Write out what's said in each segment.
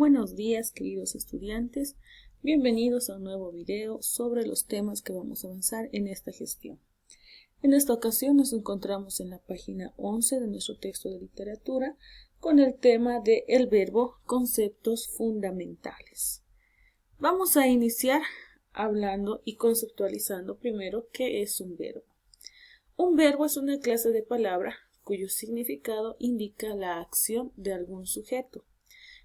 Buenos días, queridos estudiantes. Bienvenidos a un nuevo video sobre los temas que vamos a avanzar en esta gestión. En esta ocasión nos encontramos en la página 11 de nuestro texto de literatura con el tema de el verbo conceptos fundamentales. Vamos a iniciar hablando y conceptualizando primero qué es un verbo. Un verbo es una clase de palabra cuyo significado indica la acción de algún sujeto.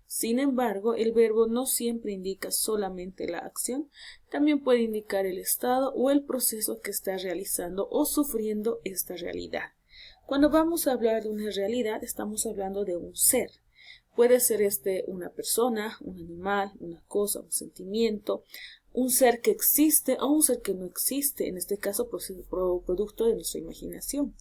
Sin embargo, el verbo no siempre indica solamente la acción, también puede indicar el estado o el proceso que está realizando o sufriendo esta realidad. Cuando vamos a hablar de una realidad, estamos hablando de un ser. Puede ser una persona, un animal, una cosa, un sentimiento, un ser que existe o un ser que no existe, en este caso producto de nuestra imaginación.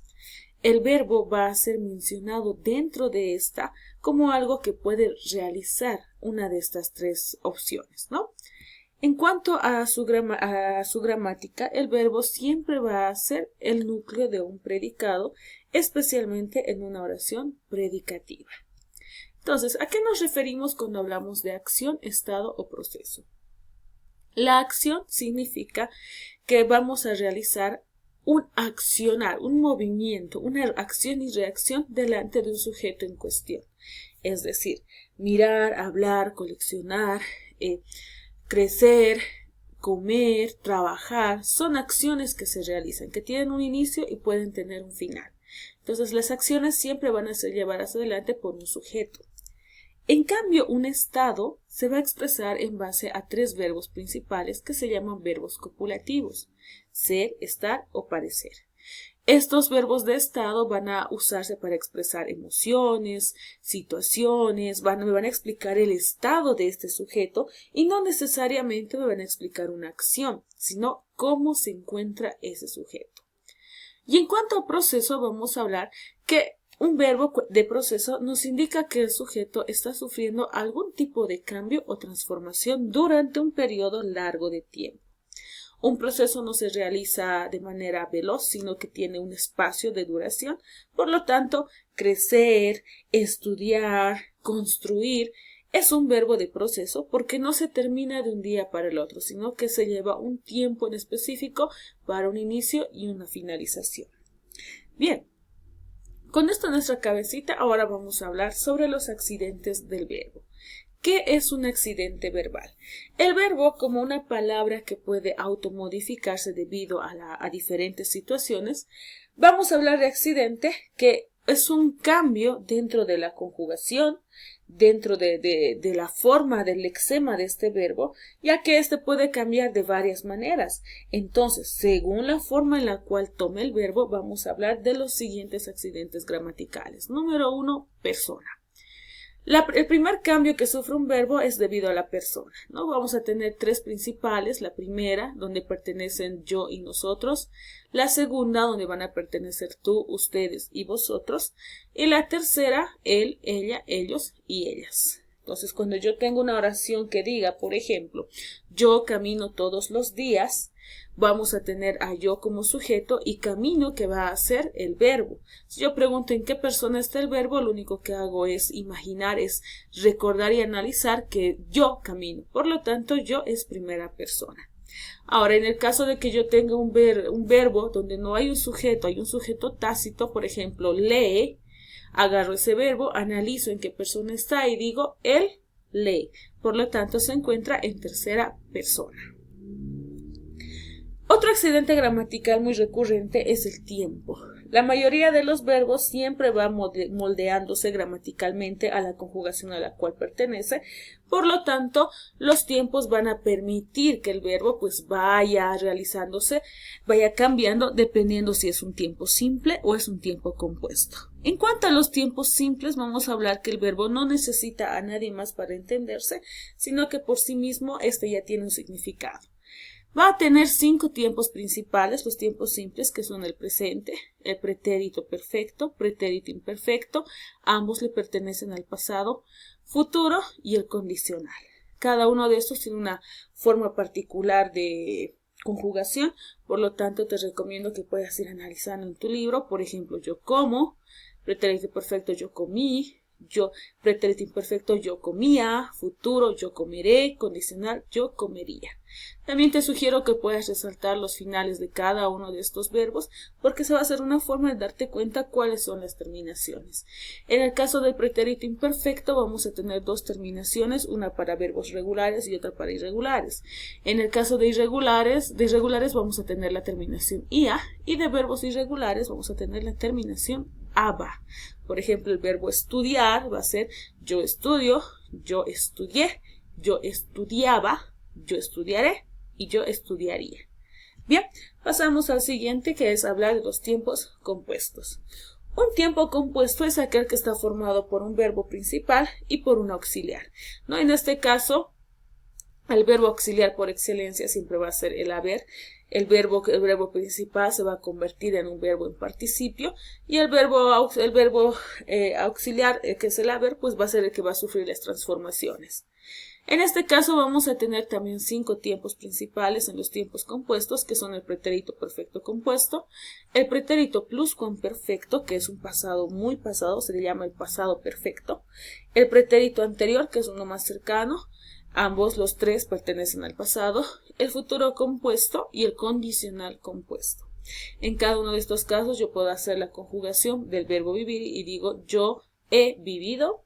El verbo va a ser mencionado dentro de esta como algo que puede realizar una de estas tres opciones, ¿no? En cuanto a su gramática, el verbo siempre va a ser el núcleo de un predicado, especialmente en una oración predicativa. Entonces, ¿a qué nos referimos cuando hablamos de acción, estado o proceso? La acción significa que vamos a realizar un accionar, un movimiento, una acción y reacción delante de un sujeto en cuestión. Es decir, mirar, hablar, coleccionar, crecer, comer, trabajar, son acciones que se realizan, que tienen un inicio y pueden tener un final. Entonces, las acciones siempre van a ser llevadas adelante por un sujeto. En cambio, un estado se va a expresar en base a tres verbos principales que se llaman verbos copulativos: ser, estar o parecer. Estos verbos de estado van a usarse para expresar emociones, situaciones, me van a explicar el estado de este sujeto y no necesariamente me van a explicar una acción, sino cómo se encuentra ese sujeto. Y en cuanto al proceso, vamos a hablar que un verbo de proceso nos indica que el sujeto está sufriendo algún tipo de cambio o transformación durante un periodo largo de tiempo. Un proceso no se realiza de manera veloz, sino que tiene un espacio de duración. Por lo tanto, crecer, estudiar, construir es un verbo de proceso porque no se termina de un día para el otro, sino que se lleva un tiempo en específico para un inicio y una finalización. Bien. Con esto en nuestra cabecita, ahora vamos a hablar sobre los accidentes del verbo. ¿Qué es un accidente verbal? El verbo, como una palabra que puede automodificarse debido a diferentes situaciones, vamos a hablar de accidente, que es un cambio dentro de la conjugación, dentro de la forma del lexema de este verbo, ya que este puede cambiar de varias maneras. Entonces, según la forma en la cual tome el verbo, vamos a hablar de los siguientes accidentes gramaticales. Número 1, persona. El primer cambio que sufre un verbo es debido a la persona, ¿no? Vamos a tener tres principales. La primera, donde pertenecen yo y nosotros. La segunda, donde van a pertenecer tú, ustedes y vosotros. Y la tercera, él, ella, ellos y ellas. Entonces, cuando yo tengo una oración que diga, por ejemplo, yo camino todos los días, vamos a tener a yo como sujeto y camino, que va a ser el verbo. Si yo pregunto en qué persona está el verbo, lo único que hago es imaginar, es recordar y analizar que yo camino. Por lo tanto, yo es primera persona. Ahora, en el caso de que yo tenga un verbo donde no hay un sujeto, hay un sujeto tácito, por ejemplo, lee, agarro ese verbo, analizo en qué persona está y digo, él lee. Por lo tanto, se encuentra en tercera persona. Otro accidente gramatical muy recurrente es el tiempo. La mayoría de los verbos siempre va moldeándose gramaticalmente a la conjugación a la cual pertenece. Por lo tanto, los tiempos van a permitir que el verbo vaya realizándose, vaya cambiando dependiendo si es un tiempo simple o es un tiempo compuesto. En cuanto a los tiempos simples, vamos a hablar que el verbo no necesita a nadie más para entenderse, sino que por sí mismo ya tiene un significado. Va a tener 5 tiempos principales, los tiempos simples, que son el presente, el pretérito perfecto, pretérito imperfecto, ambos le pertenecen al pasado, futuro y el condicional. Cada uno de estos tiene una forma particular de conjugación, por lo tanto te recomiendo que puedas ir analizando en tu libro. Por ejemplo, yo como, pretérito perfecto, yo comí, yo, pretérito imperfecto, yo comía, futuro, yo comeré, condicional, yo comería. También te sugiero que puedas resaltar los finales de cada uno de estos verbos porque se va a hacer una forma de darte cuenta cuáles son las terminaciones. En el caso del pretérito imperfecto vamos a tener dos terminaciones, una para verbos regulares y otra para irregulares. En el caso de irregulares vamos a tener la terminación ia y de verbos irregulares vamos a tener la terminación aba. Por ejemplo, el verbo estudiar va a ser yo estudio, yo estudié, yo estudiaba, yo estudiaré y yo estudiaría. Bien, pasamos al siguiente, que es hablar de los tiempos compuestos. Un tiempo compuesto es aquel que está formado por un verbo principal y por un auxiliar, ¿no? En este caso, el verbo auxiliar por excelencia siempre va a ser el haber. El verbo principal se va a convertir en un verbo en participio y el verbo auxiliar, que es el haber, pues va a ser el que va a sufrir las transformaciones. En este caso vamos a tener también 5 tiempos principales en los tiempos compuestos, que son el pretérito perfecto compuesto, el pretérito pluscuamperfecto, que es un pasado muy pasado, se le llama el pasado perfecto, el pretérito anterior, que es uno más cercano, ambos los tres pertenecen al pasado, el futuro compuesto y el condicional compuesto. En cada uno de estos casos yo puedo hacer la conjugación del verbo vivir y digo yo he vivido,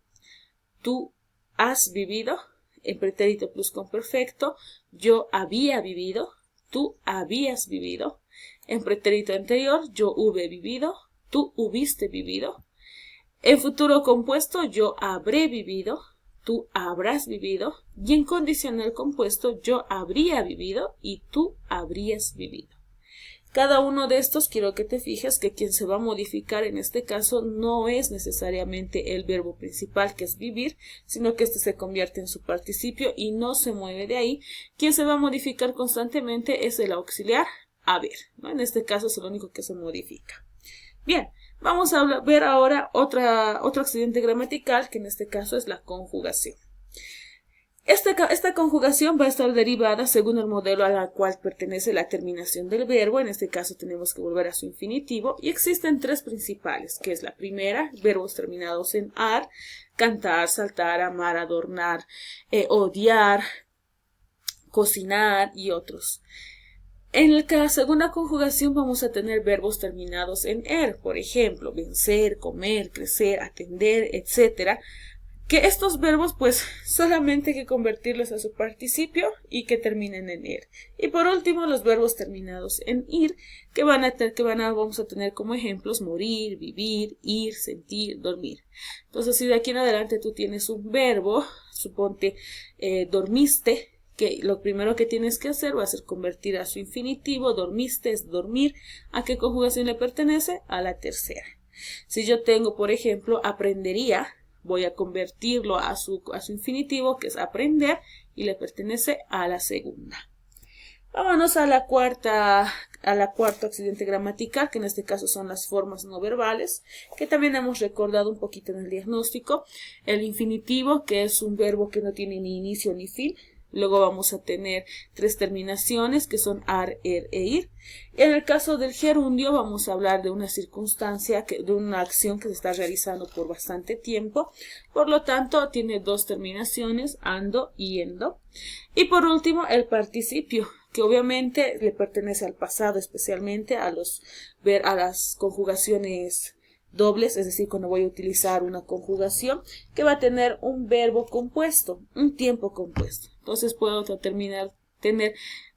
tú has vivido. En pretérito pluscuamperfecto, yo había vivido, tú habías vivido. En pretérito anterior, yo hube vivido, tú hubiste vivido. En futuro compuesto, yo habré vivido, tú habrás vivido. Y en condicional compuesto, yo habría vivido y tú habrías vivido. Cada uno de estos quiero que te fijes que quien se va a modificar en este caso no es necesariamente el verbo principal, que es vivir, sino que este se convierte en su participio y no se mueve de ahí. Quien se va a modificar constantemente es el auxiliar haber, ¿no? En este caso es el único que se modifica. Bien, vamos a ver ahora otro accidente gramatical, que en este caso es la conjugación. Esta conjugación va a estar derivada según el modelo al cual pertenece la terminación del verbo. En este caso tenemos que volver a su infinitivo y existen 3 principales, que es la primera, verbos terminados en ar, cantar, saltar, amar, adornar, odiar, cocinar y otros. En la segunda conjugación vamos a tener verbos terminados en er, por ejemplo, vencer, comer, crecer, atender, etc., que estos verbos pues solamente hay que convertirlos a su participio y que terminen en er. Y por último los verbos terminados en ir, que vamos a tener como ejemplos morir, vivir, ir, sentir, dormir. Entonces si de aquí en adelante tú tienes un verbo, suponte dormiste, que lo primero que tienes que hacer va a ser convertir a su infinitivo, dormiste es dormir. ¿A qué conjugación le pertenece? A la tercera. Si yo tengo por ejemplo aprendería, voy a convertirlo a su infinitivo, que es aprender, y le pertenece a la segunda. Vámonos a la cuarto accidente gramatical, que en este caso son las formas no verbales, que también hemos recordado un poquito en el diagnóstico. El infinitivo, que es un verbo que no tiene ni inicio ni fin. Luego vamos a tener 3 terminaciones que son ar, er e ir. En el caso del gerundio vamos a hablar de una circunstancia, de una acción que se está realizando por bastante tiempo. Por lo tanto tiene 2 terminaciones, ando y yendo. Y por último el participio, que obviamente le pertenece al pasado, especialmente a las conjugaciones dobles, es decir, cuando voy a utilizar una conjugación que va a tener un verbo compuesto, un tiempo compuesto. Entonces puedo tener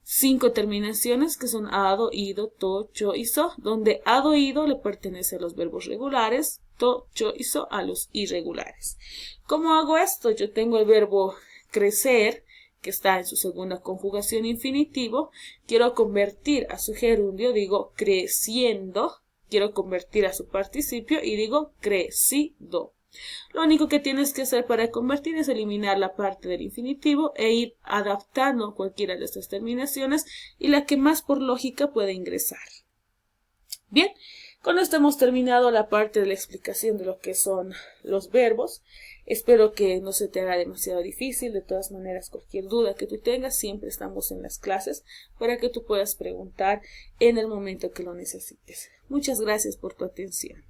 5 terminaciones que son ado, ido, to, cho y so, donde ado, ido le pertenece a los verbos regulares, to, cho y so a los irregulares. ¿Cómo hago esto? Yo tengo el verbo crecer, que está en su segunda conjugación infinitivo. Quiero convertir a su gerundio, digo creciendo. Quiero convertir a su participio y digo crecido. Lo único que tienes que hacer para convertir es eliminar la parte del infinitivo e ir adaptando cualquiera de estas terminaciones y la que más por lógica puede ingresar. Bien, con esto hemos terminado la parte de la explicación de lo que son los verbos. Espero que no se te haga demasiado difícil. De todas maneras, cualquier duda que tú tengas, siempre estamos en las clases para que tú puedas preguntar en el momento que lo necesites. Muchas gracias por tu atención.